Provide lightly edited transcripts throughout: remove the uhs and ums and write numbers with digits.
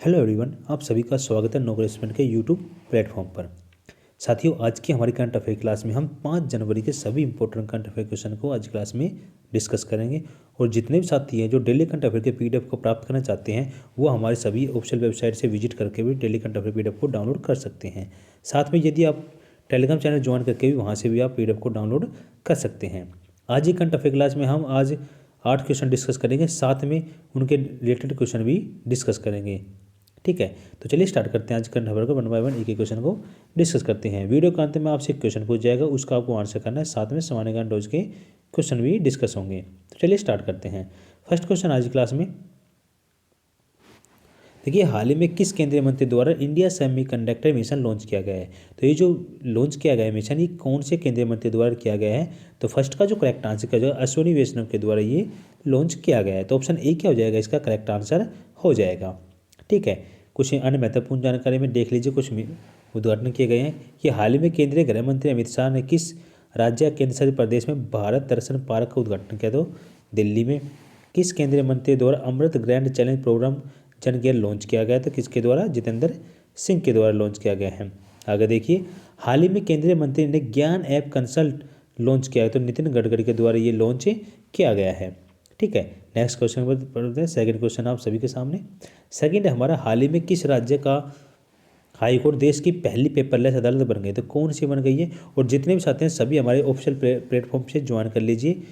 Hello everyone, आप सभी का स्वागत है नौकरी एक्सपर्ट के यूट्यूब प्लेटफॉर्म पर। साथियों, आज की हमारी करंट अफेयर क्लास में हम 5 जनवरी के सभी इंपॉर्टेंट करंट अफेयर क्वेश्चन को आज क्लास में डिस्कस करेंगे। और जितने भी साथी हैं जो डेली करंट अफेयर के पीडीएफ को प्राप्त करना चाहते हैं वो हमारे सभी ऑफिशियल वेबसाइट से विजिट करके भी डेली करंट अफेयर पीडीएफ को डाउनलोड कर सकते हैं। साथ में यदि आप टेलीग्राम चैनल ज्वाइन करके भी वहाँ से भी आप पीडीएफ को डाउनलोड कर सकते हैं। आज ही करंट अफेयर क्लास में हम आज 8 क्वेश्चन डिस्कस करेंगे, साथ में उनके रिलेटेड क्वेश्चन भी डिस्कस करेंगे। ठीक है, तो चलिए स्टार्ट करते हैं। आज करंट अफेयर को 1 बाय 1 एक क्वेश्चन को डिस्कस करते हैं। वीडियो के अंत में आपसे एक क्वेश्चन पूछ जाएगा, उसका आपको आंसर करना है। साथ में सामान्य ज्ञान रोज के क्वेश्चन भी डिस्कस होंगे। तो चलिए स्टार्ट करते हैं। फर्स्ट क्वेश्चन आज की क्लास में देखिए, हाल ही में किस केंद्रीय मंत्री द्वारा इंडिया सेमीकंडक्टर मिशन लॉन्च किया गया है। तो ये जो लॉन्च किया गया है मिशन, ये कौन से केंद्रीय मंत्री द्वारा किया गया है। तो फर्स्ट का जो करेक्ट आंसर किया जाएगा अश्विनी वैष्णव के द्वारा ये लॉन्च किया गया है। तो ऑप्शन ए क्या हो जाएगा, इसका करेक्ट आंसर हो जाएगा। ठीक है, कुछ अन्य महत्वपूर्ण जानकारी में देख लीजिए। कुछ उद्घाटन किए गए हैं कि हाल ही में केंद्रीय गृह मंत्री अमित शाह ने किस राज्य या केंद्र शासित प्रदेश में भारत दर्शन पार्क का उद्घाटन किया। तो दिल्ली में। किस केंद्रीय मंत्री द्वारा अमृत ग्रैंड चैलेंज प्रोग्राम जन गेयर लॉन्च किया गया। तो किसके द्वारा, जितेंद्र सिंह के द्वारा लॉन्च किया गया है। आगे देखिए, हाल ही में केंद्रीय मंत्री ने ज्ञान ऐप कंसल्ट लॉन्च किया है। तो नितिन गडकरी के द्वारा ये लॉन्च किया गया है। ठीक है, नेक्स्ट क्वेश्चन पर पढ़ते हैं। सेकंड क्वेश्चन आप सभी के सामने। सेकंड हमारा, हाल ही में किस राज्य का हाई कोर्ट देश की पहली पेपरलेस अदालत बन गई। तो कौन सी बन गई है। और जितने भी साथी हैं सभी हमारे ऑफिशियल प्लेटफॉर्म से ज्वाइन कर लीजिए,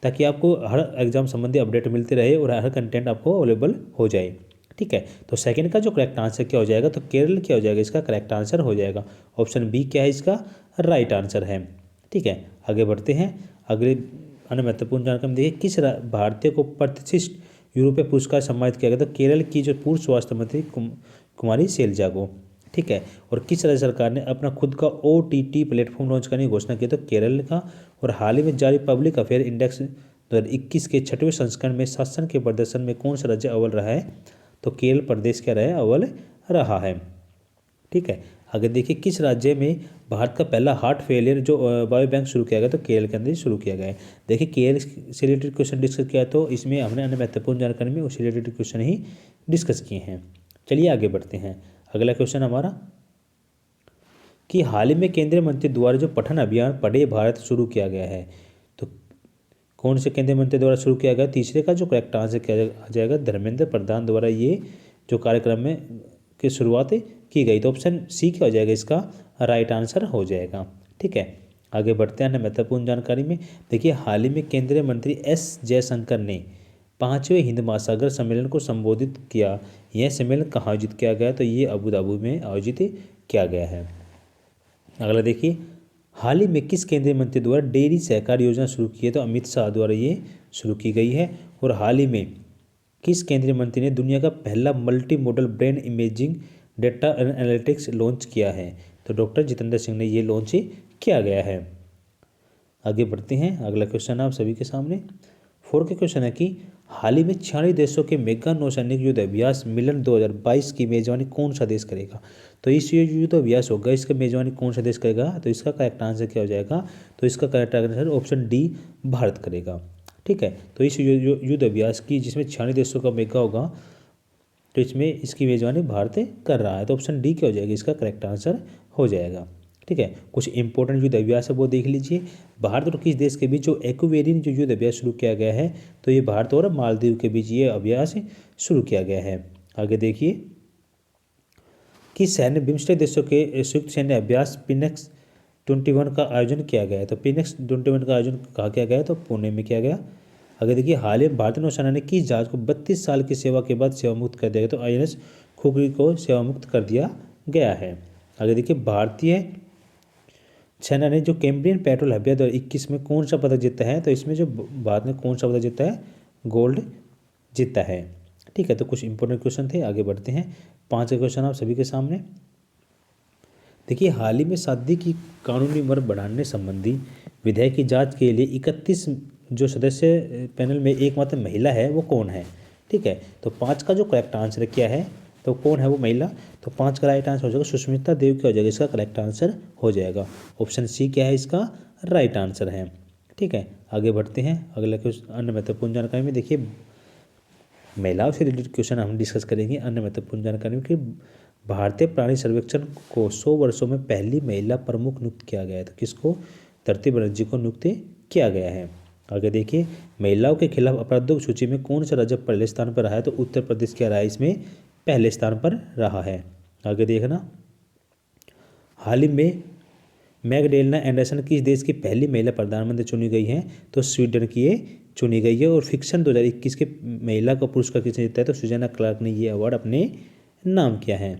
ताकि आपको हर एग्जाम संबंधी अपडेट मिलते रहे और हर कंटेंट आपको अवेलेबल हो जाए। ठीक है, तो सेकंड का जो करेक्ट आंसर क्या हो जाएगा, तो केरल क्या हो जाएगा, इसका करेक्ट आंसर हो जाएगा। ऑप्शन बी क्या है, इसका राइट आंसर है। ठीक है, आगे बढ़ते हैं। अगले अन्य महत्वपूर्ण जानकारी में देखिए, किस भारतीय को प्रतिष्ठित यूरोपीय पुरस्कार सम्मानित किया गया। तो केरल की जो पूर्व स्वास्थ्य मंत्री कुमारी शैलजा को। ठीक है, और किस राज्य सरकार ने अपना खुद का OTT प्लेटफॉर्म लॉन्च करने की घोषणा की। तो केरल का। और हाल ही में जारी पब्लिक अफेयर इंडेक्स 2021 के 6वें संस्करण में शासन के प्रदर्शन में कौन सा राज्य अव्वल रहा है। तो केरल प्रदेश क्या रहा है, अव्वल रहा है। ठीक है, आगे देखिए, किस राज्य में भारत का पहला हार्ट फेलियर जो बायो बैंक शुरू किया गया। तो केरल के अंदर शुरू किया गया है। देखिए, केरल से रिलेटेड क्वेश्चन डिस्कस किया, तो इसमें हमने अन्य महत्वपूर्ण जानकारी में उससे रिलेटेड क्वेश्चन ही डिस्कस किए हैं। चलिए आगे बढ़ते हैं। अगला क्वेश्चन हमारा कि हाल ही में केंद्रीय मंत्री द्वारा जो पठन अभियान पढ़े भारत शुरू किया गया है। तो कौन से केंद्रीय मंत्री द्वारा शुरू किया गया। तीसरे का जो करेक्ट आंसर किया आ जाएगा धर्मेंद्र प्रधान द्वारा ये जो कार्यक्रम में की शुरुआत की गई। तो ऑप्शन सी क्या हो जाएगा, इसका राइट आंसर हो जाएगा। ठीक है, आगे बढ़ते हैं महत्वपूर्ण जानकारी में। देखिए, हाल ही में केंद्रीय मंत्री S जयशंकर ने 5वें हिंद महासागर सम्मेलन को संबोधित किया। यह सम्मेलन कहाँ आयोजित किया गया। तो ये अबू धाबी में आयोजित किया गया है। अगला देखिए, हाल ही में किस केंद्रीय मंत्री द्वारा डेयरी सहकार योजना शुरू की है। तो अमित शाह द्वारा ये शुरू की गई है। और हाल ही में किस केंद्रीय मंत्री ने दुनिया का पहला multi modal brain imaging data analytics launch किया है। तो डॉक्टर जितेंद्र सिंह ने ये लॉन्च किया गया है। आगे बढ़ते हैं। अगला क्वेश्चन आप सभी के सामने। फोर्थ के क्वेश्चन है कि हाल ही में 46 देशों के मेगा नौसैनिक युद्ध अभ्यास मिलन 2022 की मेजबानी कौन सा देश करेगा। तो इस युद्ध अभ्यास होगा, इसका मेजबानी कौन सा देश करेगा। तो इसका करेक्ट आंसर क्या हो जाएगा। तो इसका correct answer option D Bharat करेगा। ठीक है, तो इस युद्ध अभ्यास की जिसमें 46 देशों का मेगा होगा, तो इसमें इसकी मेजबानी भारत कर रहा है। तो ऑप्शन डी क्या हो जाएगा, इसका करेक्ट आंसर हो जाएगा। ठीक है, कुछ इंपॉर्टेंट युद्ध अभ्यास है वो देख लीजिए। भारत और किस देश के बीच जो एक्वेरियन जो युद्ध अभ्यास शुरू किया गया है, तो ये भारत और मालदीव के बीच ये अभ्यास शुरू किया गया है। आगे देखिए कि सैन्य बिम्स्टेक देशों के संयुक्त सैन्य अभ्यास पिनेक्स 21 का आयोजन किया गया है। तो पिनेक्स 21 का आयोजन कहाँ किया गया, तो पुणे में किया गया। आगे देखिए, हाल ही में भारतीय नौसेना ने किस जहाज को 32 साल की सेवा के बाद सेवा मुक्त कर दिया गया। तो INS खुगरी को सेवा मुक्त कर दिया गया है। आगे देखिए, भारतीय सेना ने जो कैम्ब्रियन पेट्रोल हबिया 2021 में कौन सा पदक जीता है। तो इसमें जो भारत ने कौन सा पदक जीता है, गोल्ड जीता है। ठीक है, तो कुछ इंपॉर्टेंट क्वेश्चन थे। आगे बढ़ते हैं। 5 क्वेश्चन आप सभी के सामने। देखिए, हाल ही में शादी की कानूनी उम्र बढ़ाने संबंधी विधेयक की जांच के लिए 31 जो सदस्य पैनल में एकमात्र महिला है वो कौन है। ठीक है, तो 5 का जो करेक्ट आंसर क्या है, तो कौन है वो महिला। तो 5 का राइट आंसर हो जाएगा सुष्मिता देव क्या हो जाएगा, इसका करेक्ट आंसर हो जाएगा। ऑप्शन सी क्या है, इसका राइट आंसर है। ठीक है, आगे बढ़ते हैं। अगला क्वेश्चन अन्य महत्वपूर्ण जानकारी में देखिए, महिलाओं से रिलेटेड क्वेश्चन हम डिस्कस करेंगे। अन्य महत्वपूर्ण जानकारी कि भारतीय प्राणी सर्वेक्षण को 100 वर्षों में पहली महिला प्रमुख नियुक्त किया गया है। तो किसको? धरती बनर्जी को नियुक्त किया गया है। आगे देखिए, महिलाओं के खिलाफ अपराधों की सूची में कौन सा राज्य पहले स्थान पर रहा है? तो उत्तर प्रदेश क्या रहा है इसमें? पहले स्थान पर रहा है। आगे देखना, हाल ही में मैगडेलेना एंडरसन किस देश की पहली महिला प्रधानमंत्री चुनी गई हैं? तो स्वीडन की ये चुनी गई है। और फिक्शन 2021 के महिला का पुरस्कार किसने जीता है? तो सुजैना क्लार्क ने ये अवार्ड अपने नाम किया है।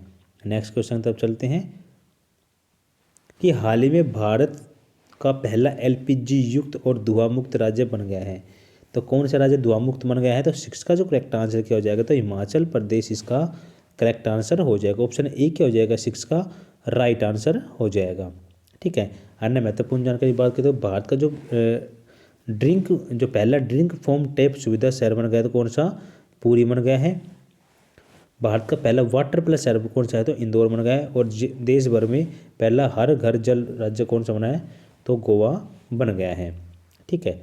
नेक्स्ट क्वेश्चन तब चलते हैं कि हाल ही में भारत का पहला एलपीजी युक्त और धुआं मुक्त राज्य बन गया है। तो कौन सा राज्य धुआं मुक्त बन गया है? तो 6 का जो करेक्ट आंसर क्या हो जाएगा? तो हिमाचल प्रदेश इसका करेक्ट आंसर हो जाएगा। ऑप्शन ए क्या हो जाएगा? 6 का राइट आंसर हो जाएगा। ठीक है। अन्य महत्वपूर्ण जानकारी बात करें तो भारत का जो पहला ड्रिंक फ्रॉम टैप सुविधा शहर बन गया तो कौन सा? पुरी बन गया है। भारत का पहला वाटर प्लस शहर कौन सा है? तो इंदौर बन गया है। और देश भर में पहला हर घर जल राज्य कौन सा बना है? तो गोवा बन गया है। ठीक है,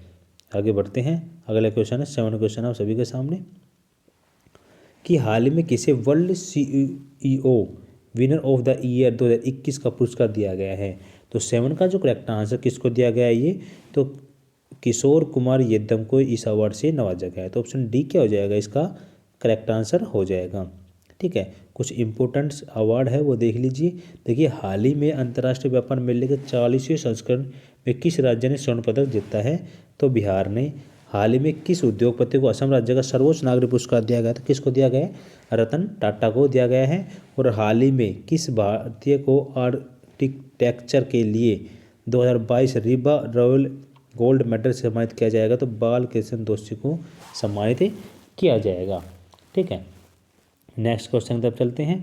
आगे बढ़ते हैं। अगला क्वेश्चन है 7 क्वेश्चन आप सभी के सामने कि हाल ही में किसे world CEO winner of the year 2021 का पुरस्कार दिया गया है? तो 7 का जो करेक्ट आंसर किसको दिया गया है? ये तो किशोर कुमार येद्दम को इस अवार्ड से नवाजा गया है। तो ऑप्शन डी क्या हो जाएगा? इसका करेक्ट आंसर हो जाएगा। ठीक है, कुछ इंपॉर्टेंट अवार्ड है वो देख लीजिए। देखिए, हाल ही में अंतर्राष्ट्रीय व्यापार मेले के 40वें संस्करण में किस राज्य ने स्वर्ण पदक जीता है? तो बिहार ने। हाल ही में किस उद्योगपति को असम राज्य का सर्वोच्च नागरिक पुरस्कार दिया गया? तो किसको दिया गया है? रतन टाटा को दिया गया है। और हाल ही में किस भारतीय को आर्किटेक्चर के लिए 2022 रीबा रॉयल गोल्ड मेडल से सम्मानित किया जाएगा? तो बाल कृष्ण दोषी को सम्मानित किया जाएगा। ठीक है, नेक्स्ट क्वेश्चन तब चलते हैं।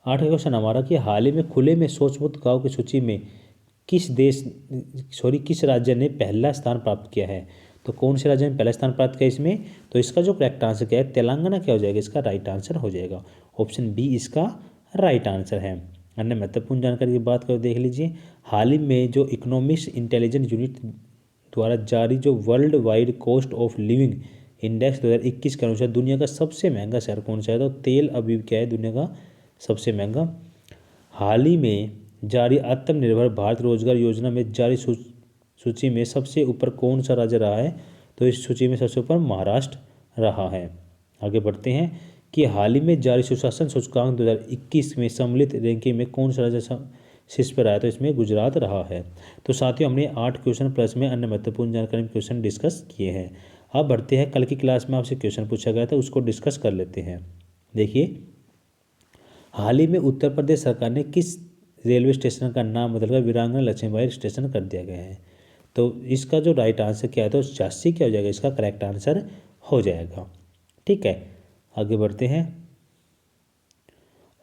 8वां क्वेश्चन हमारा कि हाल ही में खुले में शौच मुक्त गाँव की सूची में किस राज्य ने पहला स्थान प्राप्त किया है? तो कौन से राज्य ने पहला स्थान प्राप्त किया इसमें? तो इसका जो करेक्ट आंसर क्या है? तेलंगाना क्या हो जाएगा? इसका राइट आंसर हो जाएगा। ऑप्शन बी इसका राइट आंसर है। अन्य महत्वपूर्ण जानकारी की बात करें देख लीजिए, हाल ही में जो इकोनॉमिक्स इंटेलिजेंस यूनिट द्वारा जारी जो world wide cost of living index 2021 के अनुसार दुनिया का सबसे महंगा शहर कौन सा है? तो तेल अवीव क्या है दुनिया का सबसे महंगा? हाल ही में जारी आत्मनिर्भर भारत रोजगार योजना में जारी सूची में सबसे ऊपर कौन सा राज्य रहा है? तो इस सूची में सबसे ऊपर महाराष्ट्र रहा है। आगे बढ़ते हैं कि हाल ही में जारी सुशासन सूचकांक 2021 में सम्मिलित रैंकिंग में कौन सा राज्य शीर्ष पर आया? तो इसमें गुजरात रहा है। तो साथियों, हमने 8 क्वेश्चन प्लस में अन्य महत्वपूर्ण जानकारी क्वेश्चन डिस्कस किए हैं। अब बढ़ते हैं, कल की क्लास में आपसे क्वेश्चन पूछा गया था उसको डिस्कस कर लेते हैं। देखिए, हाल ही में उत्तर प्रदेश सरकार ने किस रेलवे स्टेशन का नाम बदलकर वीरांगना लक्ष्मीबाई स्टेशन कर दिया गया है? तो इसका जो राइट आंसर क्या है? तो 86 क्या हो जाएगा? इसका करेक्ट आंसर हो जाएगा। ठीक है, आगे बढ़ते हैं।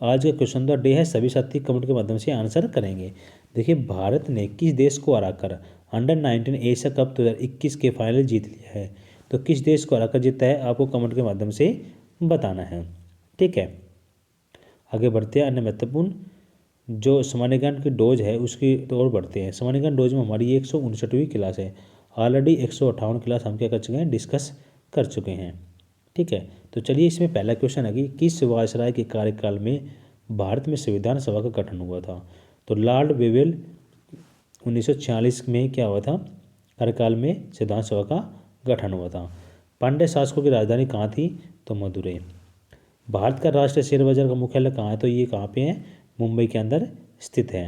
आज का क्वेश्चन द डे है, सभी साथी कमेंट के माध्यम से आंसर करेंगे। देखिए, भारत ने किस देश को हराकर अंडर-19 एशिया कप 2021 के फाइनल जीत लिया है? तो किस देश को हराकर जीता है आपको कमेंट के माध्यम से बताना है। ठीक है, आगे बढ़ते हैं। अन्य महत्वपूर्ण जो सामान्य ज्ञान की डोज है उसकी ओर बढ़ते हैं। सामान्य ज्ञान डोज में हमारी 159वीं क्लास है। ऑलरेडी 158 क्लास हम क्या कर चुके हैं? डिस्कस कर चुके हैं। ठीक है, तो चलिए इसमें पहला क्वेश्चन है कि किस वायसराय के कार्यकाल में भारत में संविधान सभा का गठन हुआ था? तो लॉर्ड वेवेल 1946 में क्या हुआ था? कार्यकाल में संविधान सभा का गठन हुआ था। पांड्य शासकों की राजधानी कहाँ थी? तो मदुरई। भारत का राष्ट्रीय शेयर बाजार का मुख्यालय कहाँ है? तो ये कहाँ पे है? मुंबई के अंदर स्थित है।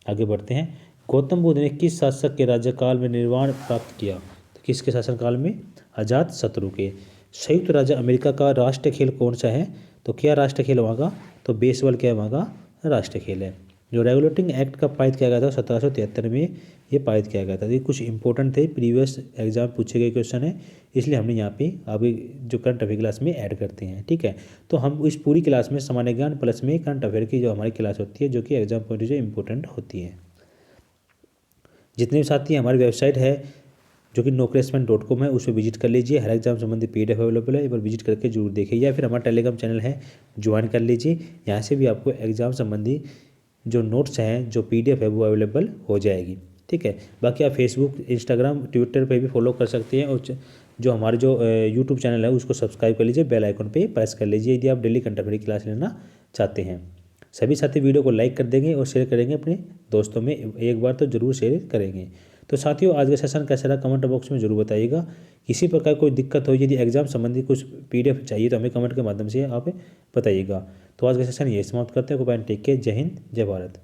आगे बढ़ते हैं। गौतम बुद्ध ने किस शासक के राज्यकाल में निर्वाण प्राप्त किया? तो किसके शासनकाल में? अजात शत्रु के। संयुक्त राज्य अमेरिका का राष्ट्रीय खेल कौन सा है? तो क्या राष्ट्रीय खेल वहाँ का? तो बेसबॉल क्या है वहाँ का राष्ट्रीय खेल है। जो रेगुलेटिंग एक्ट का पारित किया गया था 1773 में ये पारित किया गया था। ये कुछ इंपॉर्टेंट थे, प्रीवियस एग्जाम पूछे गए क्वेश्चन है, इसलिए हमने यहाँ पे अभी जो करंट अफेयर क्लास में ऐड करते हैं। ठीक है, तो हम इस पूरी क्लास में सामान्य ज्ञान प्लस में करंट अफेयर की जो हमारी क्लास होती है जो कि एग्जाम पॉइंट से इंपॉर्टेंट होती है। जितने भी साथी हमारी वेबसाइट है जो कि nocrespment.com है उस पर विजिट कर लीजिए। हर एग्जाम संबंधी PDF अवेलेबल है, एक बार विजिट करके जरूर देखिए, या फिर हमारा टेलीग्राम चैनल है ज्वाइन कर लीजिए। यहाँ से भी आपको एग्जाम संबंधी जो नोट्स हैं जो PDF है वो अवेलेबल हो जाएगी। ठीक है, बाकी आप फेसबुक, इंस्टाग्राम, ट्विटर पे भी फॉलो कर सकते हैं और जो हमारे जो यूट्यूब चैनल है उसको सब्सक्राइब कर लीजिए, बेल आइकन पे प्रेस कर लीजिए यदि आप डेली कंटेम्प्रेरी क्लास लेना चाहते हैं। सभी साथी वीडियो को लाइक कर देंगे और शेयर करेंगे अपने दोस्तों में, एक बार तो जरूर शेयर करेंगे। तो साथियों आज का सेशन कैसा रहा कमेंट बॉक्स में जरूर बताइएगा। किसी प्रकार कोई दिक्कत हो, यदि एग्जाम संबंधी कुछ PDF चाहिए तो हमें कमेंट के माध्यम से आप बताइएगा। तो आज का सेशन ये समाप्त करते हैं। टेक केयर, जय हिंद, जय भारत।